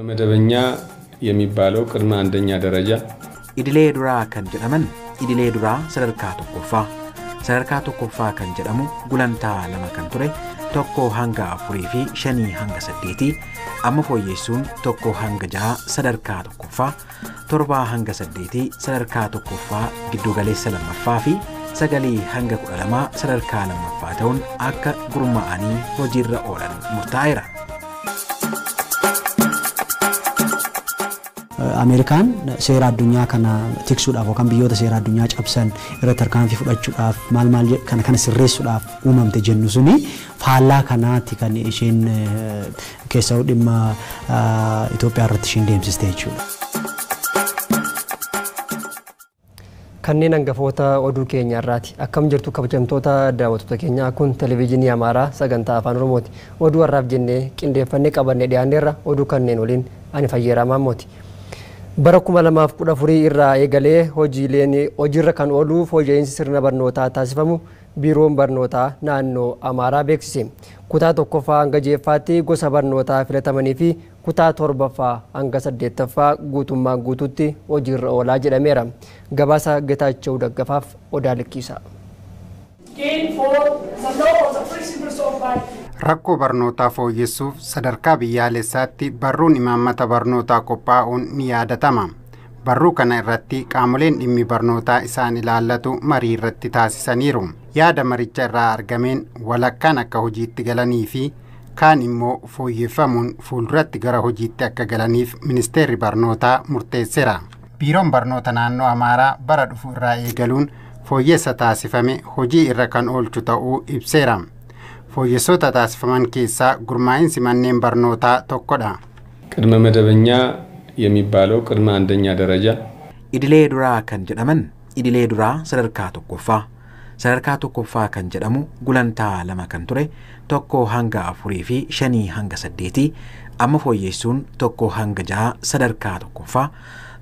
መደበኛ የሚባለው ቅድመ አንደኛ ደረጃ ኢዲሌ ዱራ kan jedhaman ኢዲሌ ዱራ sadarkaa tokkoffaa kan jedhamu gulantaa lama kan ture tokko hanga 4 fi 5 hanga 8 amma fooyyeessuun tokko hanga 6 sadarkaa tokkoffaa 7 hanga 8 sadarkaa tokkoffaa giddugaleessa lammaffaa fi 9 hanga 12 sadarkaa lammaffaa ta'uun akka gurmaa'anii hojiirra oolan murtaa'eera. Amerikaan seera addunyaa kana tiksuudhaaf yookaan biyyoota seera addunyaa cabsan irratti tarkaanfii fudhachuudhaaf maal kana sirreessuudhaaf uumamte jennu suni faallaa kanaatti kan isheen keessaa dhimma Itoophiyaa irratti isheen deemsiste jechuudha. Kanneen hangafoota oduu keenya irraati akkam jirtu kabajamtoota daawwattoota keenyaa kun televiizyinii Amaaraa sagantaa afaan Oromooti. Oduu har'aaf jennee qindeeffannee qabannee dhiyaanneerra oduu kanneen waliin ani Fayyeeraa Maammooti. Bara 2014 irraa eegalee hojiirra kan oolu fooyya'insi sirna barnootaa taasifamu biiroon barnootaa naannoo Amaaraa beeksise. Kutaa tokkoffaa hanga jeffaatti gosa barnootaa filatamanii fi kutaa torbaffaa hanga 8ffaa guutummaan guutuutti hojiirra oolaa jedhameera. Gabaasa Getaachoo Daggafaaf Odaa Likkiisa. Rakkoo barnootaa fooyyessuuf sadarkaa biyyaalessaatti barruun imaammata barnootaa qophaa'uun ni yaadatama. Barruu kana irratti qaamoleen dhimmi barnootaa isaan ilaallatu marii irratti taasisaniiru. Yaada maricha irraa argameen walakkaan akka hojiitti galanii fi kaan immoo fooyyeffamuun fuulduratti gara hojiitti akka galaniif ministeerri barnootaa murteesseera. Biiroon barnoota naannoo Amaaraa bara dhufu irraa eegaluun fooyyessa taasifame hojii irra kan oolchu ta'uu ibseera. Fooyyessoota taasifaman keessaa gurmaa'insi manneen barnootaa tokkodha. ቅድመ መደበኛ የሚባለው ቅድመ አንደኛ ደረጃ ኢዲሌ ዱራ kan jedhaman idilee duraa sadarkaa tokkoffaa kan jedhamu gulantaa lama kan ture tokko hanga 4 fi 5 hanga 8 amma fooyyeessuun tokko hanga 6 sadarkaa tokkoffaa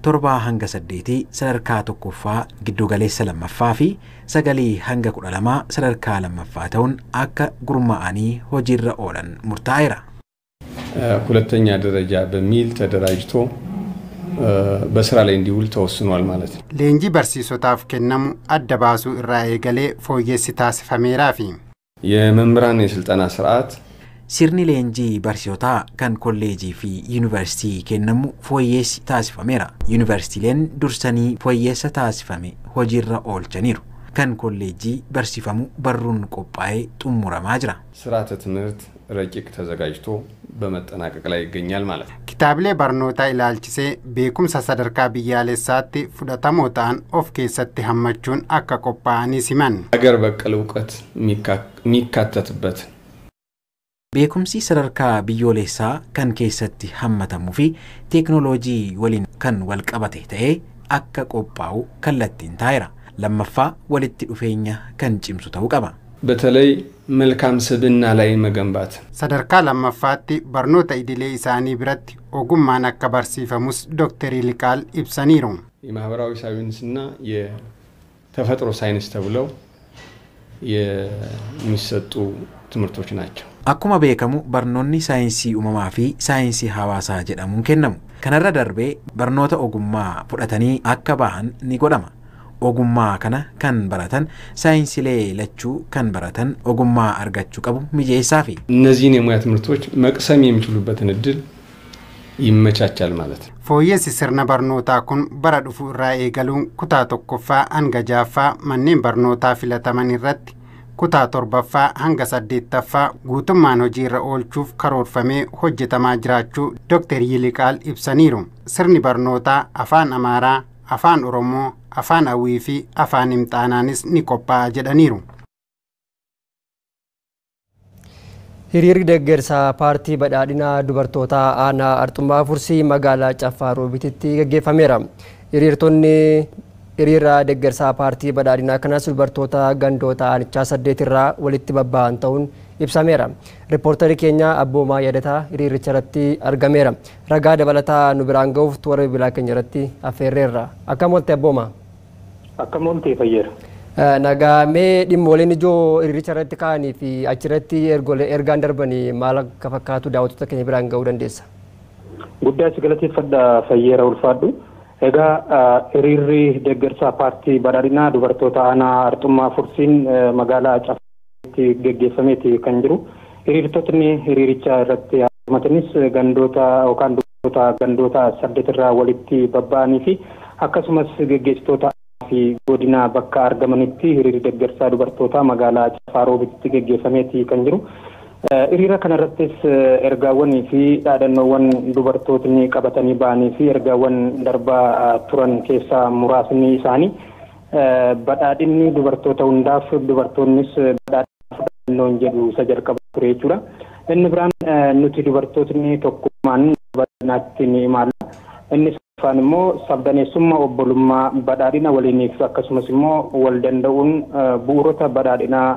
7 hanga 8 sadarkaa tokkoffaa giddugaleessa lammaffaa fi 9 hanga 12 sadarkaa lammaffaa ta'uun akka gurmaa'anii hojiirra oolan murtaa'eera. ሁለተኛ ደረጃ በሚል ተደራጅቶ በስራ ላይ እንዲውል ተወስኗል ማለት ነው። ለእንጂ በርሲሶታፍ ከነሙ አደባሱ irraa eegalee fooyyessi taasifameeraa fi የመምህራን የስልጠና ስርዓት sirni leenjii barsiisotaa kan kolleejii fi yuunivarsiitii kennamu fooyyessi taasifameera. Yuunivarsiitiileen dursanii fooyyessa taasifame hojiirra oolchaniiru. Kan kolleejii barsiifamu barruun qophaa'ee xumuramaa jira. ስርዓተ ትምህርት ረቂቅ ተዘጋጅቶ በመጠናቀቅ ላይ ይገኛል ማለት ነው። Kitaabilee barnootaa ilaalchisee beekumsa sadarkaa biyyaalessaatti fudhatamoo ta'an of keessatti hammachuun akka qophaa'anii siman. ሀገር በቀል ዕውቀት የሚካተትበት beekumsi sadarkaa biyyoolessaa kan keessatti hammatamuu fi teeknooloojii waliin kan wal qabate ta'ee akka qophaa'u kallattiin taa'eera. Lammaffaa walitti dhufeenya kan cimsu ta'uu qaba. በተለይ መልካም ስብዕና ላይ መገንባት sadarkaa lammaffaatti barnoota idilee isaanii biratti ogummaan akka barsiifamus ዶክተር ይልቃል ibsaniiru. የማህበራዊ ሳይንስና የተፈጥሮ ሳይንስ ተብለው የሚሰጡ ትምህርቶች ናቸው. Akkuma beekamu barnoonni saayinsii uumamaa fi saayinsii hawaasaa jedhamuun kennamu. Kanarra darbee barnoota ogummaa fudhatanii akka bahan ni godhama. Ogummaa kana kan baratan saayinsilee lachuu kan baratan ogummaa argachuu qabu mijeessaa fi እነዚህን የሙያ ትምህርቶች መቅሰም የሚችሉበትን እድል ይመቻቻል ማለት ነው። Fooyyessi sirna barnootaa kun bara dhufu irraa eegaluun kutaa tokkoffaa hanga jaaffaa manneen barnootaa filataman irratti kutaa torbaffaa hanga 8ffaa guutummaan hojiirra oolchuuf karoorfamee hojjetamaa jiraachuu Dr. Yiliqaal ibsaniiru. Sirni barnootaa afaan Amaaraa, afaan Oromoo, afaan Awwii fi afaan Imxaanaanis ni qophaa'a jedhaniiru. Hiriirri deeggarsa paartii badhaadhinaa dubartoota aanaa Arxumaa Fursii magaalaa Caffaa Roobititti gaggeeffameera. Hiriirtonni hiriira deeggarsa paartii badhaadhinaa kanas dubartoota gandoota aanichaa 8 irraa walitti babba'an ta'uun ibsameera. Riippoortari keenya Abboomaa Yaadataa hiriiricha irratti argameera. Ragaa dabalataa nu biraan ga'uuf toora bilbilaa keenya irratti affeerreerra. Akkam oolte Abboomaa? Akkam oolte Fayyeera. Nagaamee dhimmooleen ijoo hiriiricha irratti ka'anii fi achirratti ergaan darbanii maal akka fakkaatu daawwattoota keenya biraan ga'uu dandeessa? Guddaa si galateeffadha Fayyeera ulfaadhu. Egaa hiriirri deeggarsa paartii badhaadhinaa dubartoota aanaa Arxumaa Fursiin magaalaa Caffaatti gaggeeffameeti kan jiru. Hiriirtotni hiriiricha irratti argamatanis gandoota yookaan dubartoota gandoota 8 irraa walitti babba'anii fi akkasumas gaggeessitoota fi godina bakka argamanitti hiriirri deeggarsa dubartoota magaalaa Caffaa Roobitti gaggeeffameeti kan jiru. Hiriira kanarrattis ergaawwanii fi dhaadannoowwan dubartootni qabatanii ba'anii fi ergaawwan darbaa turan keessaa muraasni isaanii badhaadhinni dubartoota hundaaf dubartoonnis badhaadhina fudhannoon jedhu isa jalqaba ture jechuudha. Inni biraan nuti dubartootni tokkummaan badhaadhinaatti ni imaalla. Innis afaan immoo sabdaneessummaa obbolummaa badhaadhina waliiniif akkasumas immoo wal danda'uun bu'uurota badhaadhinaa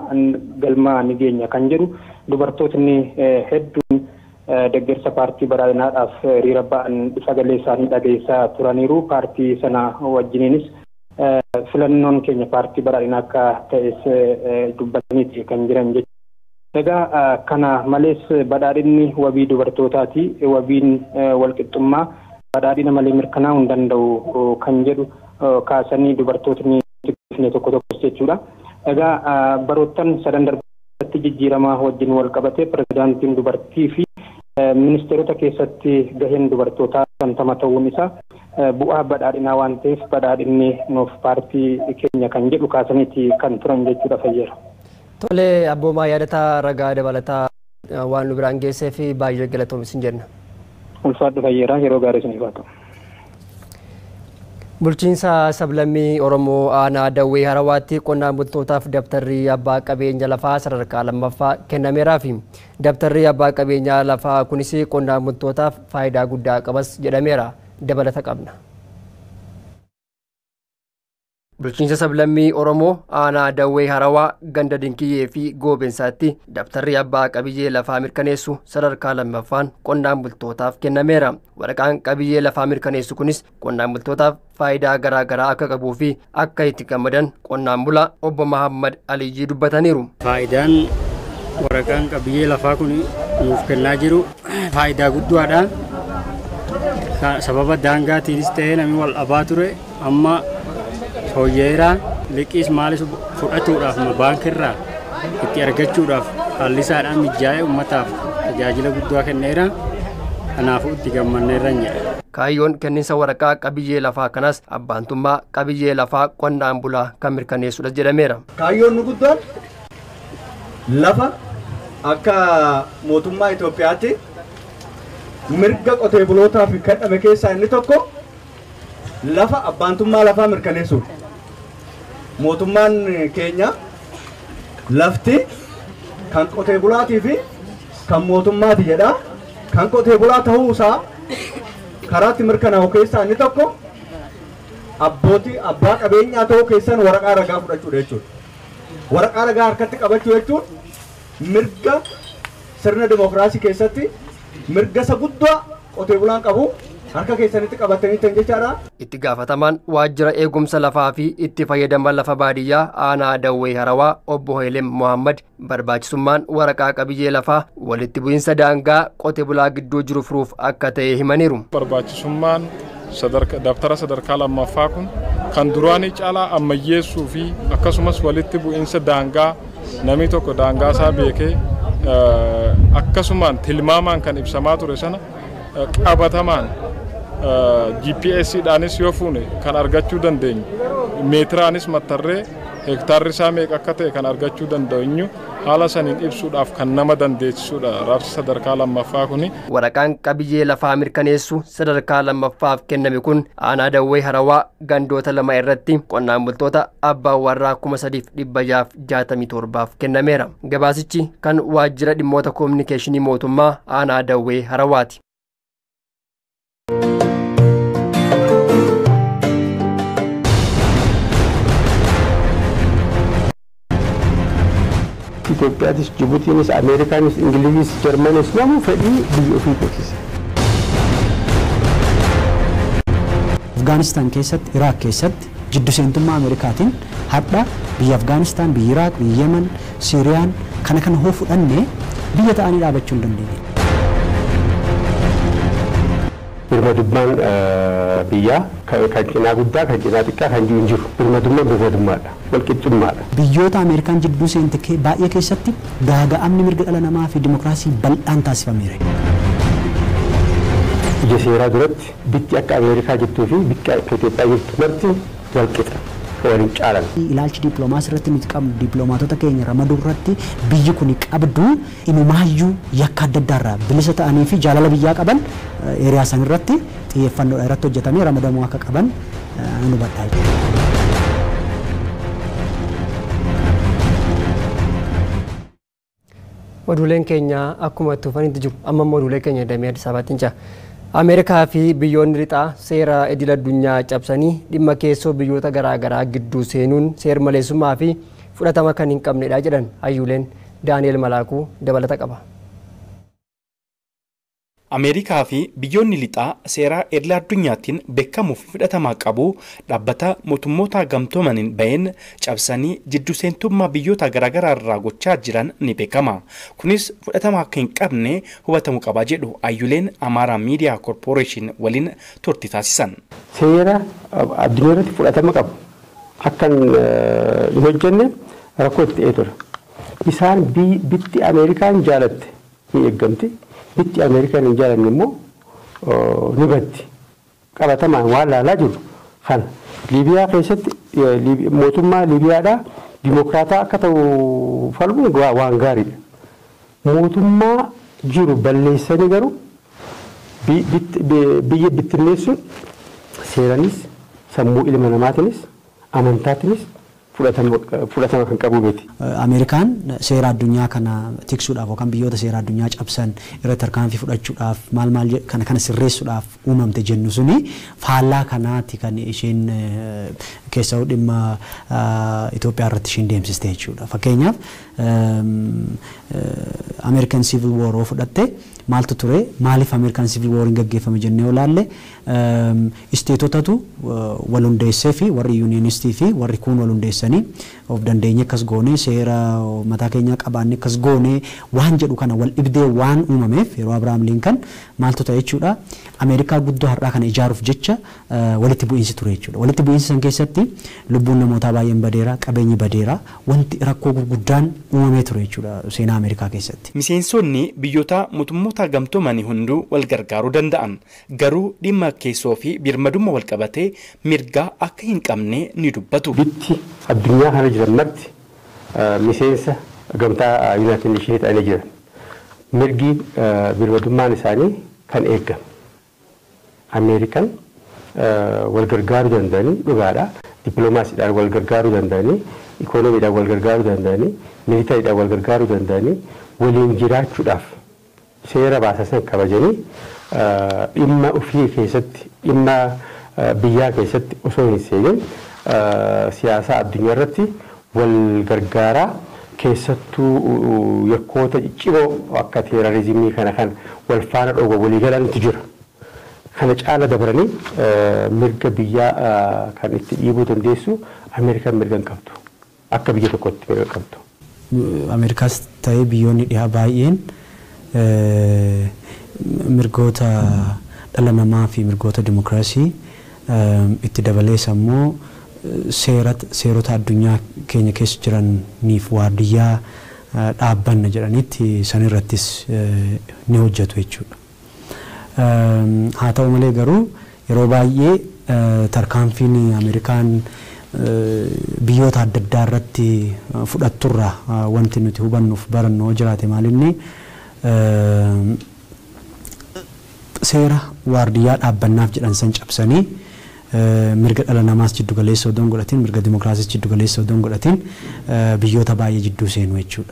galma ni geenya kan jedhu dubartootni hedduun deeggarsa paartii badhaadhinaadhaaf hiriira ba'an sagalee isaanii dhageessaa turaniiru. Paartii sana wajjiniinis filannoon keenya paartii badhaadhinaa akka ta'es dubbataniiti kan jiran jechuudha. Egaa kana malees badhaadhinni wabii dubartootaati. Wabiin walqixxummaa badhaadhina malee mirkanaa'uu hin danda'u kan jedhu kaasanii dubartootni tokko tokkos jechuudha. Egaa baroottan sadan darbatti jijjiiramaa wajjin wal qabatee pirezidaantiin dubartii fi ministeerota keessatti gaheen dubartootaa 50 ta'uun isaa bu'aa badhaadhinaa waan ta'eef badhaadhinni nuuf paartii keenya kan jedhu kaasaniiti kan turan jechuudha Fayyeera. Tole Abboomaa Yaadataa ragaa dabalataa waan nu biraan geessee fi baay'ee galatoomis hin jenna. Ulfaadhu Fayyeeraa yeroo gaarii isiniif haa ta'u. Bulchiinsa sablammii Oromoo aanaa Dawwee Harawaatti qonnaan bultootaaf dabtarri abbaa qabeenya lafaa sadarkaa lammaffaa kennameeraa fi dabtarri abbaa qabeenya lafaa kunis qonnaan bultootaaf faayidaa guddaa qabas jedhameera. Dabalata qabna. Bulchiinsa sablammii Oromoo aanaa Dawwee Harawaa ganda Dinkiyyee fi Goobeensaatti dabtarri abbaa qabiyyee lafaa mirkaneessu sadarkaa lammaffaan qonnaan bultootaaf kennameera. Waraqaan qabiyyee lafaa mirkaneessu kunis qonnaan bultootaaf faayidaa garaa garaa akka qabuu fi akka itti gammadan qonnaan bulaa obbo Mahammad Aliyyii dubbataniiru. Faayidaan waraqaan qabiyyee lafaa kun nuuf kennaa jiru faayidaa guddaadha. Sababa daangaatiinis ta'ee namni wal dhabaa ture amma fooyyeeraa liqiis maalis fudhatuudhaaf baankiirraa itti argachuudhaaf haalli isaadhaan mijaa'ee uummataaf tajaajila guddaa kenneera. Kanaafuu itti gammanneerra jedha. Kaayyoon kenniinsa waraqaa qabiyyee lafaa kanas abbaantummaa qabiyyee lafaa qonnaan bulaa kan mirkaneessudha jedhameera. Kaayyoon nu guddaan lafa akka mootummaa Itoophiyaatti mirga qotee bulootaaf kenname keessaa inni tokko lafa abbaantummaa lafaa mirkaneessuudha. Mootummaan keenya lafti kan qotee bulaatii fi kan mootummaati jedha. Kan qotee bulaa ta'uu isaa karaatti mirkanaa'u keessaa inni tokko abbootii abbaa qabeenyaa ta'uu keessan waraqaa ragaa fudhachuudha jechuudha. Waraqaa ragaa harkatti qabachuu jechuun mirga sirna dimokiraasii keessatti mirga isa guddaa qotee bulaan qabu harka keessanitti qabatanii tan jechaadha. Itti gaafatamaan waajjira eegumsa lafaa fi itti fayyadama lafa baadiyyaa aanaa Dawwee Harawaa obbo Helem Mohammad barbaachisummaan waraqaa qabiyyee lafaa walitti bu'iinsa daangaa qotee bulaa gidduu jiru furuuf akka ta'e himaniiru. Barbaachisummaan daftara sadarkaa lammaffaa kun kan duraanii caalaa ammayyeessuu fi akkasumas walitti bu'iinsa daangaa namni tokko daangaa isaa beekee akkasumaan tilmaamaan kan ibsamaa ture sana qabatamaan GPS dhaanis yoo fuune kan argachuu dandeenyu meetiraanis mattarree hektaarri isaa meeqa akka ta'e kan argachuu dandeenyu haala saniin ibsuudhaaf kan nama dandeessisuudha raabsi sadarkaa lammaffaa kuni. Waraqaan qabiyyee lafaa mirkaneessu sadarkaa lammaffaaf kenname kun aanaa Dawwee Harawaa gandoota lama irratti qonnaan bultoota abbaa warraa 3667 kennameera. Gabaasichi kan waajjira dhimmoota koominikeeshinii mootummaa aanaa Dawwee Harawaati. Itoophiyaatis, Jibuutiinis, Ameerikaanis, Ingiliizis, Jarmanis namuu fedhii biyya ofii beeksise. Afgaanistaan keessatti, Iraaq keessatti jiddu seentummaa Ameerikaatiin hadha biyya Afgaanistaan, biyya Iraaq, biyya Yemen, Siiriyaan kana hoo fudhannee biyya ta'anii dhaabachuu hin dandeenye. Birmadummaan biyyaa kan cinaa guddaa, kan cinaa xiqqaa kan jiru hin jiru. Birmadummaan birmadummaadha. Walqixxummaadha. Biyyoota Ameerikaan jidduu seente baay'ee keessatti gaaga'amni mirga dhala namaa fi dimokiraasii bal'aan taasifameera. Ija seeraa duratti biyyi akka Ameerikaa jirtuu fi biyyi akka Itoophiyaa jirtu marti walqixa waliin caalan. Ilaalchi dippiloomaasii irratti nuti qabnu dippiloomaatota keenya ramaduu irratti biyyi kun qabdu inumaayyuu yakka adda addaarraa bilisa ta'anii fi jaalala biyyaa qaban eeriyaa san irratti xiyyeeffannoodha irratti hojjetamee ramadamuu akka qaban nu hubadhaa. Oduuleen keenya akkuma tuufanitti jiru amma oduulee keenya damee Addis Ababaatti jira. Ameerikaa fi biyyoonni lixaa seera idil addunyaa cabsanii dhimma keessoo biyyoota garaagaraa gidduu seenuun seer maleessummaa fi fudhatama kan hin qabnedha jedhan hayyuuleen. Daani'el Malaakuu dabalata qaba. Ameerikaa fi biyyoonni lixaa seera idil addunyaatiin beekamuuf fudhatama qabu dhaabbata mootummoota gamtoomaniin baheen cabsanii jiddu seentummaa biyyoota garaagaraa irraa gochaa jiran ni beekama. Kunis fudhatama akka hin qabne hubatamuu qaba jedhu hayyuuleen Amaaraa Miidiyaa Koorporeeshin waliin turtii taasisan. Seera addunyaa irratti fudhatama qabu akkan hin hojjenne rakkoo itti ture. Isaan bitti Ameerikaan jaalatte ni eeggamti. Bitti Ameerikaan hin jaalanne immoo ni baddi. Qabatamaan waan laalaa jiru kana. Liibiyaa keessatti mootummaa Liibiyaadhaa dimokiraataa akka ta'u falmuun waan gaariidha. Mootummaa jiru balleessanii garuu biyya bittinneessuun seeranis sammuu ilma namaatiinis amantaatiinis fudhatama kan qabu miti. Ameerikaan seera addunyaa kana tiksuudhaaf yookaan biyyoota seera addunyaa cabsan irratti tarkaanfii fudhachuudhaaf maal kana sirreessuudhaaf uumamte jennu suni faallaa kanaatti kan isheen keessaa dhimma Itoophiyaa irratti isheen deemsiste jechuudha. Fakkeenyaaf American Civil War oo fudhatte maaltu ture maaliif American Civil War hin gaggeeffame jennee olaalle isteetotatu wal hundeessee fi warri yuuniyonistii fi warri kun wal hundeessanii of dandeenye akkas goonee seera mataa keenyaa qabaanne akkas goonee waan jedhu kana wal dhibdee waan uumameef yeroo Abrahaam Lincoln maaltu ta'e jechuudha. Ameerikaa guddoo har'aa kana ijaaruuf jecha walitti bu'iinsi ture jechuudha. Walitti bu'iinsi san keessatti lubbuun namootaa baay'een badeera, qabeenyi badeera, wanti rakkoo gurguddaan uumamee ture jechuudha seenaa Ameerikaa keessatti. Miseensonni biyyoota mootummoota gamtoomanii hunduu wal gargaaruu danda'an garuu dhimma keessoo fi birmadummaa wal qabatee mirgaa akka hin qabne ni dubbatu. Bitti addunyaa kana jiran marti miseensa gamtaa Yuunaayitid Neeshinii ta'anii jiran. Mirgi birmadummaan isaanii kan eegame. Ameerikaan wal gargaaruu danda'anii dhugaadha. Dippiloomaasiidhaan wal gargaaruu danda'anii, ikoonomiidhaan wal gargaaruu danda'anii, miilitariidhaan wal gargaaruu danda'anii waliin jiraachuudhaaf seera baasasan kabajanii dhimma ofii keessatti dhimma biyyaa keessatti osoo hin seenin siyaasa addunyaa irratti wal gargaaraa keessattuu yakkoota ciccimoo akka teerariizimii kana kan wal faana dhoowwa walii galantu jira. Kana caala dabaranii mirga biyyaa kan itti dhiibuu dandeessu Ameerikaan mirga hin qabdu. Akka biyya tokkotti mirga qabdu. Ameerikaas ta'ee biyyoonni dhihaa baay'een mirgoota dhala namaa fi mirgoota dimokiraasii itti dabalee sammuu seerota addunyaa keenya keessa jiraniif waardiyyaa dhaabbanna jedhanitti sanirrattis ni hojjetu jechuudha. haa ta'u malee garuu yeroo baay'ee tarkaanfiin Ameerikaan biyyoota adda addaa irratti fudhatturra wanti nuti hubannuuf barannoo jiraate maalinni seera waardiyyaa dhaabbannaaf jedhan san cabsanii mirga dhala namaas jiddu galeessa odoo hin godhatin mirga dimokiraasiis jiddu galeessa odoo hin godhatin biyyoota baay'ee jidduu seenu jechuudha.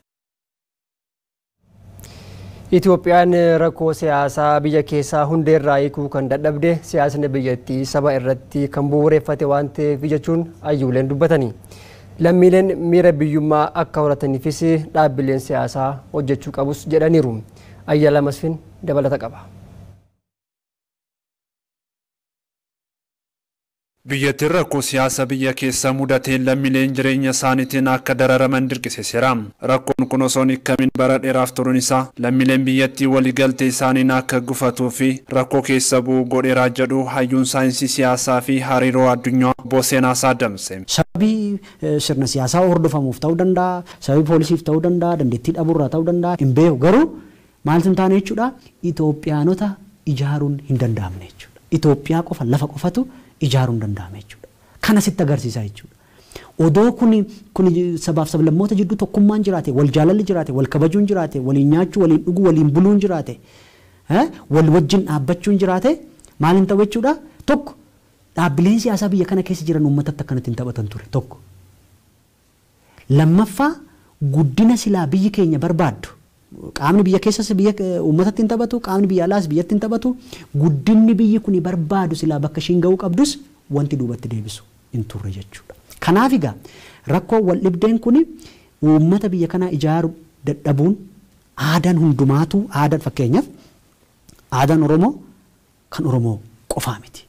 Itoophiyaan rakkoo siyaasaa biyya keessaa hundeerraa hiikuu kan dadhabde siyaasni biyyattii saba irratti kan bu'uureffate waan ta'eef jechuun ayyuuleen dubbatanii. Lammiileen miira biyyummaa akka horataniifis dhaabbileen siyaasaa hojjechuu qabus jedhaniiru. Ayyala Masfin dabalata qaba. Biyyattiin rakkoo siyaasa biyya keessa mudateen lammiileen jireenya isaaniitiin akka dararaman dirqisiiseera. Rakkoon kun osoo hin hiikamin bara dheeraaf turuun isaa lammiileen biyyattii waliigaltee isaaniin akka gufatuu fi rakkoo keessa bu'u godheeraa jedhu hayyuun saayinsii siyaasaa fi hariiroo addunyaa Obbo Seenaasaa Damse. Sababii sirna siyaasaa hordofamuuf ta'uu danda'a, sababii poolisiif ta'uu danda'a, dandeettii dhabuurraa ta'uu danda'a. Hin beeku garuu maal hin taane jechuudha Itoophiyaanota ijaaruun hin danda'amne jechuudha. Itoophiyaa qofa lafa qofatu ijaaruun danda'ame jechuudha. Kana sitti agarsiisa jechuudha. Odoo kun sabaaf sablammoota jidduu tokkummaan jiraate, wal jaalalli jiraate, wal kabajuun jiraate, waliin nyaachuu, waliin dhuguu, waliin buluun jiraate, wal wajjin dhaabbachuun jiraate, maal hin ta'u jechuudha? Tokko dhaabbileen siyaasaa biyya kana keessa jiran uummatatti akkanatti hin taphatan ture. Tokko. Lammaffaa guddina silaa biyyi keenya barbaaddu. Qaamni biyya keessas biyya uummatatti hin taphatu, qaamni biyya alaas biyyatti hin taphatu. Guddinni biyyi kun barbaadu silaa bakka ishiin ga'uu qabdus wanti duubatti deebisu hin turre jechuudha. Kanaaf egaa rakkoo wal dhibdeen kun uummata biyya kanaa ijaaru dadhabuun aadaan hundumaatu aadaan fakkeenyaaf aadaan Oromoo kan Oromoo qofaa miti.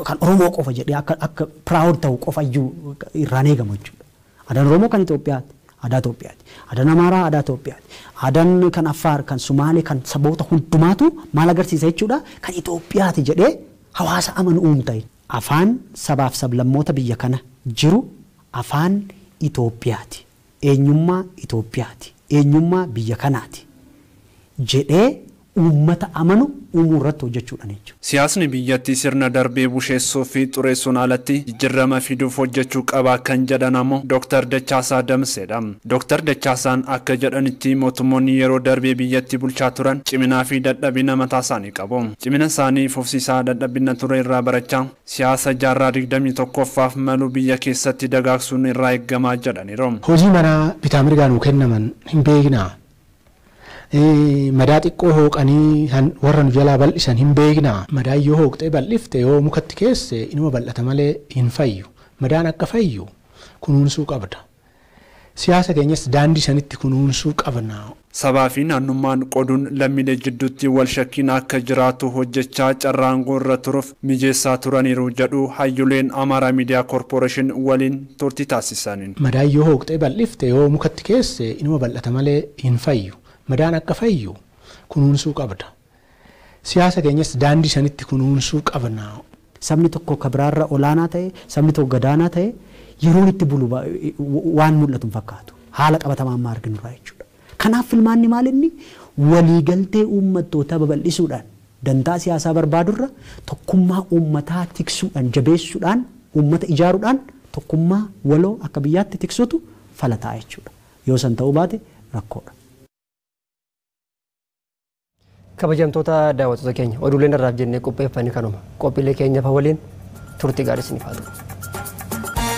Kan Oromoo qofa jedhee akka proud ta'u qofa iyyuu irraan eegamu jechuudha. Aadaan Oromoo kan Itoophiyaati. Aadaa Itoophiyaati. Aadaan Amaaraa aadaa Itoophiyaati. Aadaan kan Affaar, kan Sumaalee, kan saboota hundumaatu maal agarsiisa jechuudha? Kan Itoophiyaati jedhee hawaasa amanu uumta. Afaan sabaaf sablammoota biyya kana jiru afaan Itoophiyaati. Eenyummaa Itoophiyaati. Eenyummaa biyya kanaati jedhee uummata amanu uumuu irratti hojjechuudhaan jechuudha. Siyaasni biyyattii sirna darbee busheessuu fi xureessuun alatti jijjiirama fiduuf hojjechuu qaba kan jedhan ammoo Dr. Dachaasaa Damseedha. Dr. Dachaasaan akka jedhanitti mootummoonni yeroo darbee biyyattii bulchaa turan ciminaa fi dadhabina mataa isaanii qabu. Cimina isaanii fufsiisaa dadhabina ture irraa barachaa siyaasa jaarraa 21ffaaf malu biyya keessatti dagaagsuun irraa eeggamaa jedhaniiru. Hojii manaa bitaa mirgaan nuu kennaman hin beeknaa. Madaa xiqqoo hooqanii warra nu jalaa bal'isan hin beeknaa. Madaan yoo hooqxee bal'ifte yoo mukatti keesse inuma bal'ata malee hin fayyu. Madaan akka fayyu kunuunsuu qabda. Siyaasa keenyas daandii sanitti kunuunsuu qabna. Sabaa fi naannummaan qooduun lammiilee jidduutti wal shakkiin akka jiraatu hojjechaa carraangoo irra turuuf mijeessaa turaniiru jedhu hayyuleen Amaaraa Miidiyaa Koorporeeshin waliin turtii taasisaniin. Madaan yoo hooqxee bal'ifte yoo mukatti keesse inuma bal'ata malee hin fayyu. Madaan akka fayyu kunuunsuu qabda. Siyaasa keenyas daandii sanitti kunuunsuu qabna. Sabni tokko kabiraarra olaanaa ta'e, sabni tokko gadaanaa ta'e yeroon itti bulu waan mul'atu hin fakkaatu. Haala qabatamaa amma arginu irraa jechuudha. Kanaaf filmaanni maal inni waliigaltee uummattootaa babal'isuudhaan dantaa siyaasaa barbaadurra tokkummaa uummataa tiksuudhaan jabeessuudhaan uummata ijaaruudhaan tokkummaa waloo akka biyyaatti tiksuutu falataa jechuudha. Yoo san ta'uu baate rakkoodha. Kabajamtoota daawwattoota keenya oduuleen irraaf jennee qopheeffanne kanuma qophiilee keenyaaf waliin turtii gaarii isiniif haa ta'u.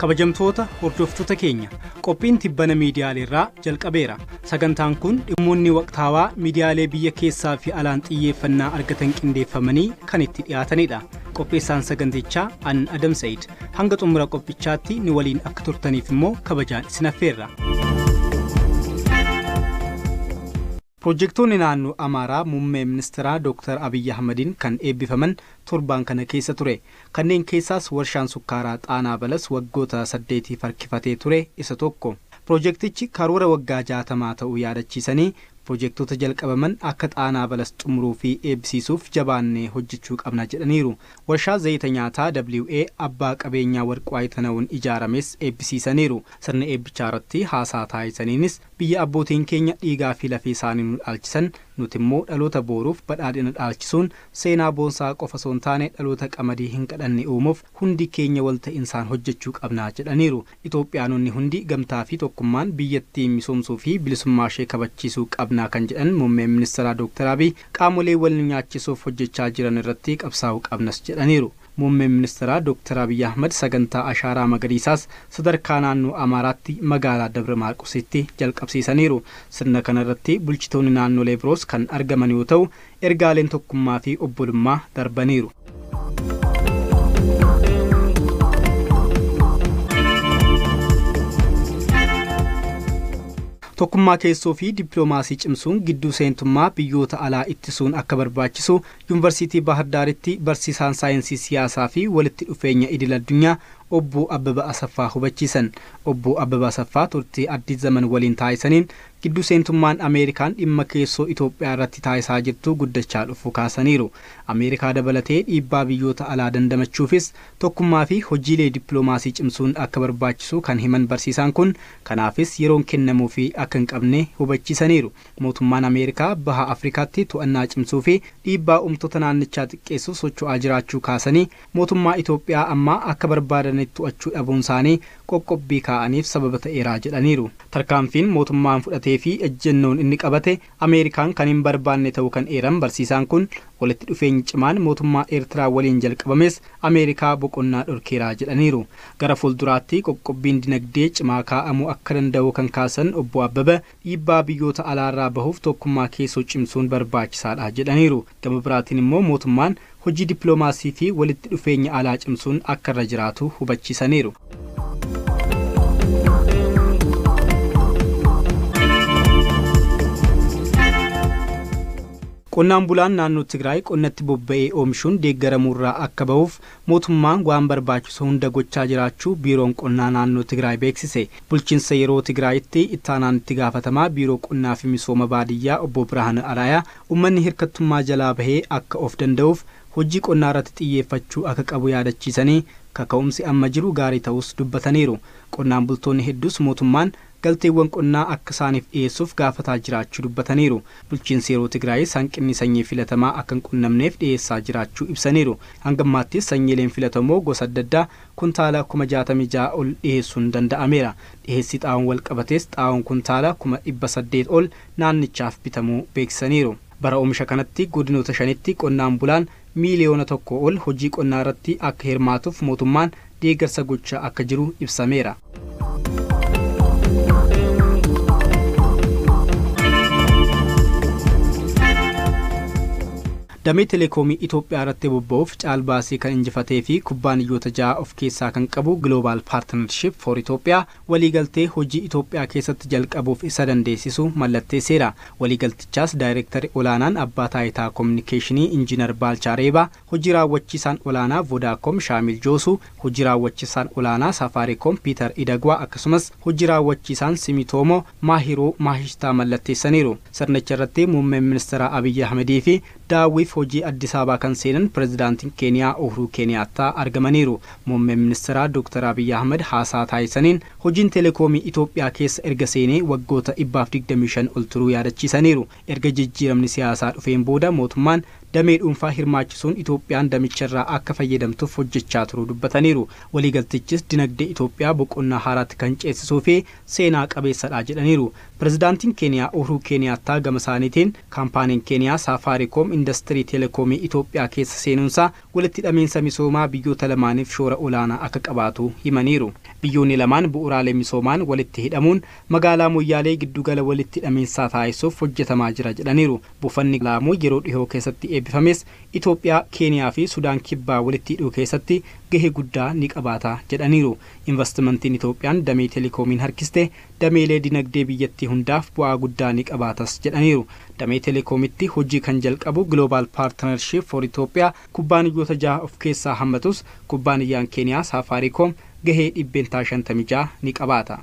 kabajamtoota hordoftoota keenya qophiin tibbana miidiyaaleerraa jalqabeera. Sagantaan kun dhimmoonni waqtaawaa miidiyaalee biyya keessaa fi alaan xiyyeeffannaa argatan qindeeffamanii kan itti dhiyaatanidha. Qopheessaan sagantichaa an Adam Said. Hanga xumura qophichaatti ni waliin akka turtaniif immoo kabajaan isin affeerra. Piroojeektoonni naannoo Amaaraa muummee ministeeraa Dr. Abiyyi Ahmadiin kan eebbifaman torbaan kana keessa ture. Kanneen keessaas warshaan sukkaaraa Xaanaa Balas waggoota 8 harkifatee ture isa tokko. Piroojeektichi karoora waggaa 60 ta'uu yaadachiisanii piroojeektoota jalqabaman akka Xaanaa Balas xumuruu fi eebbisiisuuf jabaannee hojjechuu qabna jedhaniiru. Warshaa zayita nyaataa WA abbaa qabeenyaa warquu ayitanaa'uun ijaarames eebbisiisaniiru. Sirna eebbichaa irratti haasaa taasisaniinis biyya abbootiin keenya dhiigaa fi lafee isaanii nu dhaalchisan nuti immoo dhaloota booruuf badhaadhina dhaalchisuun seenaa boonsaa qofa osoo hin taane dhaloota qamadii hin qadhanne uumuuf hundi keenya wal ta'insaan hojjechuu qabna jedhaniiru. Itoophiyaanonni hundi gamtaa fi tokkummaan biyyattii misoomsuu fi bilisummaa ishee kabachiisuu qabna kan jedhan muummeen ministeeraa Dr. Abiy qaamolee wal nyaachisuuf hojjechaa jiran irratti qabsaa'uu qabnas jedhaniiru. Muummeen ministeeraa Dr. Abiy Ahmad sagantaa ashaaraa magariisaas sadarkaa naannoo Amaaraatti magaalaa Dabra Maarqositti jalqabsiisaniiru. Sirna kanarratti bulchitoonni naannolee biroos kan argaman yoo ta'u ergaaleen tokkummaa fi obbolummaa darbaniiru. Tokkummaa keessoo fi dippiloomaasii cimsuun gidduu seentummaa biyyoota alaa ittisuun akka barbaachisu Yuunivarsiitii Bahar Daaritti barsiisaan saayinsii siyaasaa fi walitti dhufeenya idil addunyaa Obbo Abbaba Asaffaa hubachiisan. Obbo Abbaba Asaffaa turtii addis zaman waliin taasisaniin gidduu seentummaan Ameerikaan dhimma keessoo Itoophiyaa irratti taasisaa jirtu guddachaa dhufuu kaasaniiru. Ameerikaa dabalatee dhiibbaa biyyoota alaa dandamachuufis tokkummaa fi hojiilee dippiloomaasii cimsuun akka barbaachisu kan himan barsiisaan kun kanaafis yeroon kennamuu fi akka hin qabne hubachiisaniiru. Mootummaan Ameerikaa baha Afrikaatti to'annaa cimsuu fi dhiibbaa uumtoota naannichaa xiqqeessuu socho'aa jiraachuu kaasanii mootummaa Itoophiyaa ammaa akka barbaadan to'achuu dhabuun isaanii qoqqobbii kaa'aniif sababa ta'eera jedhaniiru. Tarkaanfiin mootummaan fudhatee fi ejjennoon inni qabate Ameerikaan kan hin barbaanne ta'uu kan eeran barsiisaan kun walitti dhufeenyi cimaan mootummaa Eertiraa waliin jalqabames Ameerikaa boqonnaa dhorkeera jedhaniiru. Gara fuulduraatti qoqqobbiin dinagdee cimaa kaa'amuu akka danda'u kan kaasan Obbo Abbaba dhiibbaa biyyoota alaarraa bahuuf tokkummaa keessoo cimsuun barbaachisaadha jedhaniiru. Gama biraatiin immoo mootummaan hojii dippiloomaasii fi walitti dhufeenya alaa cimsuun akka irra jiraatu hubachiisaniiru. Qonnaan bulaan naannoo Tigraay qonnatti bobba'ee oomishuun deeggaramuurraa akka bahuuf mootummaan waan barbaachisu hunda gochaa jiraachuu biiroon qonnaa naannoo Tigraay beeksise. Bulchiinsa yeroo Tigraayitti ittaanaan itti gaafatamaa biiroo qonnaa fi misooma baadiyyaa Obbo Birhaan Araayaa uummanni hirkattummaa jalaa bahee akka of danda'uuf hojii qonnaa irratti xiyyeeffachuu akka qabu yaadachiisanii kaka'umsi amma jiru gaarii ta'us dubbataniiru. Qonnaan bultoonni hedduus mootummaan galteewwan qonnaa akka isaaniif dhiyeessuuf gaafataa jiraachuu dubbataniiru. Bulchiinsi yeroo Tigraay hanqinni sanyii filatamaa akka hin qunnamneef dhiyeessaa jiraachuu ibsaniiru. Hanga ammaattis sanyiileen filatamoo gosa adda addaa kuntaala 66 ol dhiyeessuun danda'ameera. Dhiyeessi xaa'oon wal qabates xaa'oon kuntaala 800 ol naannichaaf bitamuu beeksisaniiru. Bara oomisha kanatti godinoota 5tti qonnaan bulaan miiliyoona 1 ol hojii qonnaa irratti akka hirmaatuuf mootummaan deeggarsa gochaa akka jiru ibsameera. Damee Telekoomii Itoophiyaa irratti bobba'uuf caalbaasii kan injifatee fi kubbaaniyyoota 6 of keessaa kan qabu Global Partnership for Ethiopia waliigaltee hojii Itoophiyaa keessatti jalqabuuf isa dandeessisu mallatteesseera. Waliigaltichaas daayireektarii olaanaan abbaa taayitaa koominikeeshinii Injiinar Baalchaa Reebaa, hojii raawwachiisaan olaanaa Vodacom Shaamil Joosuu, hojii raawwachiisaan olaanaa Safaariikoom Piiter Idagwaa akkasumas hojii raawwachiisaan Simitoomoo Maahiroo Maahishtaa mallatteessaniiru. Sirnicha irratti muummeen ministeeraa Abiyyi Ahmedii fi daawwiif hojii Addis Ababaa kan seenan pirezidaantiin Keeniyaa Uhuru Keeniyaattaa argamaniiru. Muummeen ministeeraa Dr. Abiy Ahmed haasaa taasisaniin hojiin telekoomii Itoophiyaa keessa erga seenee waggoota 125 ol turuu yaadachiisaniiru. Erga jijjiiramni siyaasaa dhufeen booda mootummaan damee dhuunfaa hirmaachisuun Itoophiyaan damicharraa akka fayyadamtuuf hojjechaa turuu dubbataniiru. Waliigaltichis dinagdee Itoophiyaa boqonnaa haaraatti kan ceesisuu fi seenaa qabeessadha jedhaniiru. Pirezidaantiin Keeniyaa Uhuru Keeniyaattaa gama isaaniitiin kaampaaniin Keeniyaa Safaariikoom Industirii Teleekoomii Itoophiyaa keessa seenuunsaa walitti hidhamiinsa misoomaa biyyoota lamaaniif shoora olaanaa akka qabaatu himaniiru. Biyyoonni lamaan bu'uuraalee misoomaan walitti hidhamuun magaalaa Moyyaalee giddugala walitti hidhamiinsaa taasisuuf hojjetamaa jira jedhaniiru. Buufanni Laamuu yeroo dhihoo keessatti eebbifames Itoophiyaa, Keeniyaa fi Sudaan Kibbaa walitti hidhuu keessatti gahee guddaa ni qabaata jedhaniiru. Investimentiin Itoophiyaan damee Telekoomiin harkiste dameelee dinagdee biyyattii hundaaf bu'aa guddaa ni qabaatas jedhaniiru. Damee Telekoomitti hojii kan jalqabu Global Partnership for Ethiopia kubbaaniyyoota 6 of keessaa hammatus kubbaaniyyaan Keeniyaa Safaariikoom gahee 56 ni qabaata.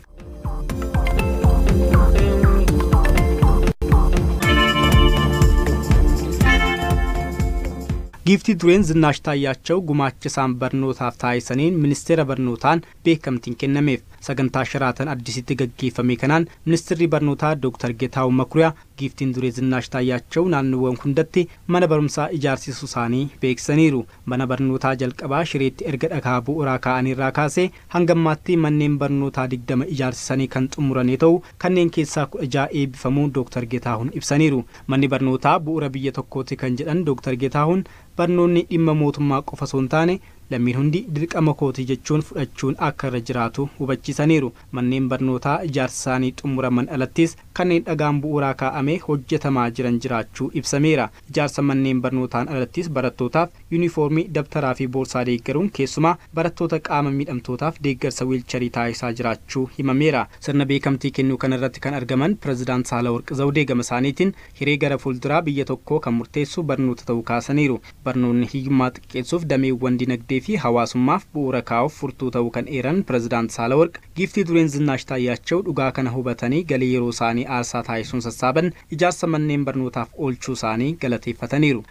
Giiftii dureen Zinaash Taayyaachoo gumaacha isaan barnootaaf taasisaniin ministeera barnootaan beekamtiin kennameef. Sagantaa Sharaatan Addisitti gaggeeffame kanaan ministeerri barnootaa Dr. Geetaahuun Makuriyaa giiftiin duree Zinaash Taayyaachoo naannoowwan hundatti mana barumsaa ijaarsisuu isaanii beeksisaniiru. Mana barnootaa jalqabaa Shireetti erga dhagaa bu'uuraa kaa'anirraa kaasee hanga ammaatti manneen barnootaa 20 ijaarsisanii kan xumuran yoo ta'u kanneen keessaa 16 eebbifamuu Dr. Geetaahuun ibsaniiru. Manni barnootaa bu'uura biyya tokkooti kan jedhan Dr. Geetaahuun barnoonni dhimma mootummaa qofa osoo hin taane lammiin hundi dirqama kooti jechuun fudhachuun akka irra jiraatu hubachiisaniiru. Manneen barnootaa ijaarsa isaanii xumuraman alattis kanneen dhagaan bu'uuraa kaa'amee hojjetamaa jiran jiraachuu ibsameera. Ijaarsa manneen barnootaan alattis barattootaaf yuunifoormii, dabtaraa fi boorsaa deeggaruun keessumaa barattoota qaama miidhamtootaaf deeggarsa wiilcharii taasisaa jiraachuu himameera. Sirna beekamtii kennuu kanarratti kan argaman Pirezidaant Saalaworq Zawudee gama isaaniitiin hiree gara fuulduraa biyya tokkoo kan murteessu barnoota ta'uu kaasaniiru. Barnoonni hiyyummaa xiqqeessuuf dameewwan dinagdee fi hawaasummaaf bu'uura kaa'uuf furtuu ta'uu kan eeran Pirezidaant Saalaworq giiftii dureen Zinaash Taayyaachoo dhugaa kana hubatanii galii yeroo isaanii aarsaa taasisuun sassaaban ijaarsa manneen barnootaaf oolchuu isaanii galateeffataniiru.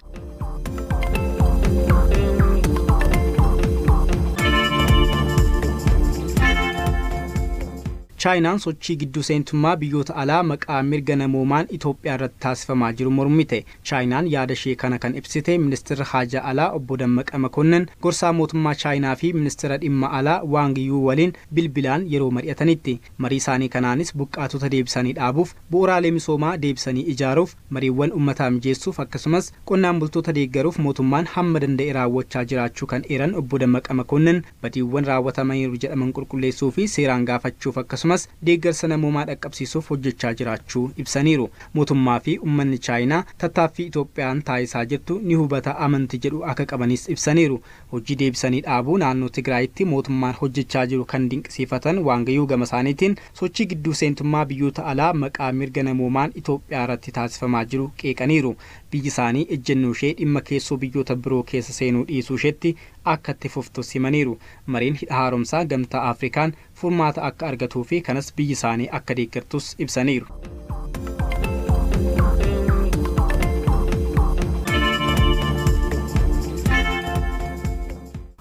Chaayinaan sochii gidduu seentummaa biyyoota alaa maqaa mirga namoomaan Itoophiyaa irratti taasifamaa jiru mormite. Chaayinaan yaada ishee kana kan ibsite ministeerri haajaa alaa obbo Dammaqa Makonnin gorsaa mootummaa Chaayinaa fi ministeera dhimma alaa Waang Yuu waliin bilbilaan yeroo mari'atanitti. Marii isaanii kanaanis buqqaatota deebisanii dhaabuuf, bu'uuraalee misoomaa deebisanii ijaaruuf, mariiwwan uummataa mijeessuuf akkasumas qonnaan bultoota deeggaruuf mootummaan hamma danda'e raawwachaa jiraachuu kan eeran obbo Dammaqa Makonnin badiiwwan raawwatamaniiru jedhaman qulqulleessuu fi seeraan gaafachuuf akkasumas deeggarsa namoomaa dhaqqabsiisuuf hojjechaa jiraachuu ibsaniiru. Mootummaa fi uummanni Chaayinaa tattaaffii Itoophiyaan taasisaa jirtu ni hubata amantii jedhu akka qabanis ibsaniiru. Hojii deebisanii dhaabuu naannoo Tigraayitti mootummaan hojjechaa jiru kan dinqisiifatan Waang Yuu gama isaaniitiin sochii gidduu seentummaa biyyoota alaa maqaa mirga namoomaan Itoophiyaa irratti taasifamaa jiru qeeqaniiru. Biyyi isaanii ejjennoo ishee dhimma keessoo biyyoota biroo keessa seenuu dhiisuu isheetti akka itti fuftus himaniiru. Mariin hidha haaromsaa gamtaa Afrikaan furmaata akka argatuu fi kanas biyyi isaanii akka deeggartus ibsaniiru.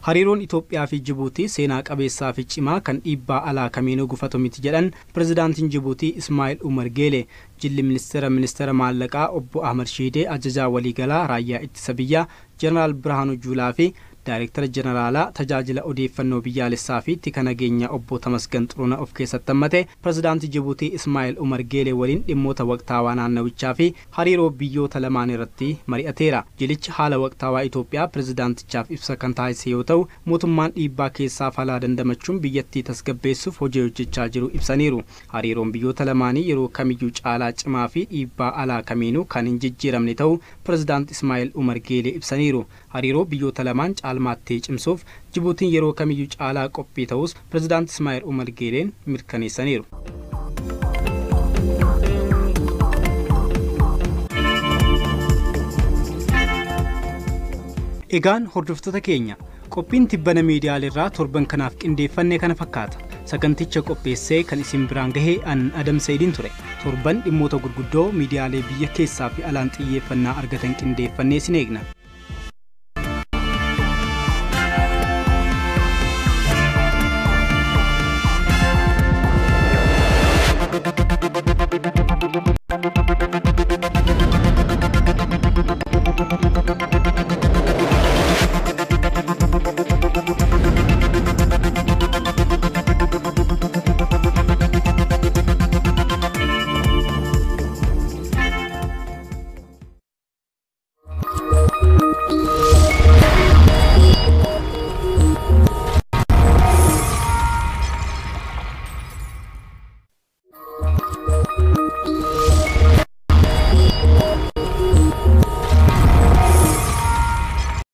Hariiroon Itoophiyaa fi Jibuutii seenaa qabeessaa fi cimaa kan dhiibbaa alaa kamiinuu gufatu miti jedhan Pirezidaantiin Jibuutii Ismaa'eel Umar Geele. Jilli ministeera maallaqaa obbo Ahmad Shiidee ajajaa waliigalaa raayyaa ittisa biyyaa Jeneraal Birhaanuu Juulaa fi Daayireektara Jeneraalaa tajaajila odeeffannoo biyyaalessaa fi tika nageenya obbo Tamasgan Xuruunaa of keessatti hammate Pirezidaantii Jibuutii Ismaa'eel Umar Geelee waliin dhimmoota waqtaawaa naannawichaa fi hariiroo biyyoota lamaan irratti mari'ateera. Jilichi haala waqtaawaa Itoophiyaa Pirezidaantichaaf ibsa kan taasise yoo ta'u mootummaan dhiibbaa keessaa falaa dandamachuun biyyattii tasgabbeessuuf hojii hojjechaa jiru ibsaniiru. Hariiroon biyyoota lamaanii yeroo kamiyyuu caalaa cimaa fi dhiibbaa alaa kamiinuu kan hin jijjiiramne ta'uu Pirezidaant Ismaa'eel Umar Geelee ibsaniiru. Hariiroo biyyoota lamaan caalmaattee cimsuuf Jibuutiin yeroo kamiyyuu caalaa qophii ta'us Pirezidaant Ismaa'eel Umar Geeleen mirkaneessaniiru. Egaan hordoftoota keenya qophiin tibbana miidiyaaleerraa torban kanaaf qindeeffannee kana fakkaata. Saganticha qopheessee kan isin biraan gahee an Adam Saidin ture. Torban dhimmoota gurguddoo miidiyaalee biyya keessaa fi alaan xiyyeeffannaa argatan qindeeffannee isin eegna.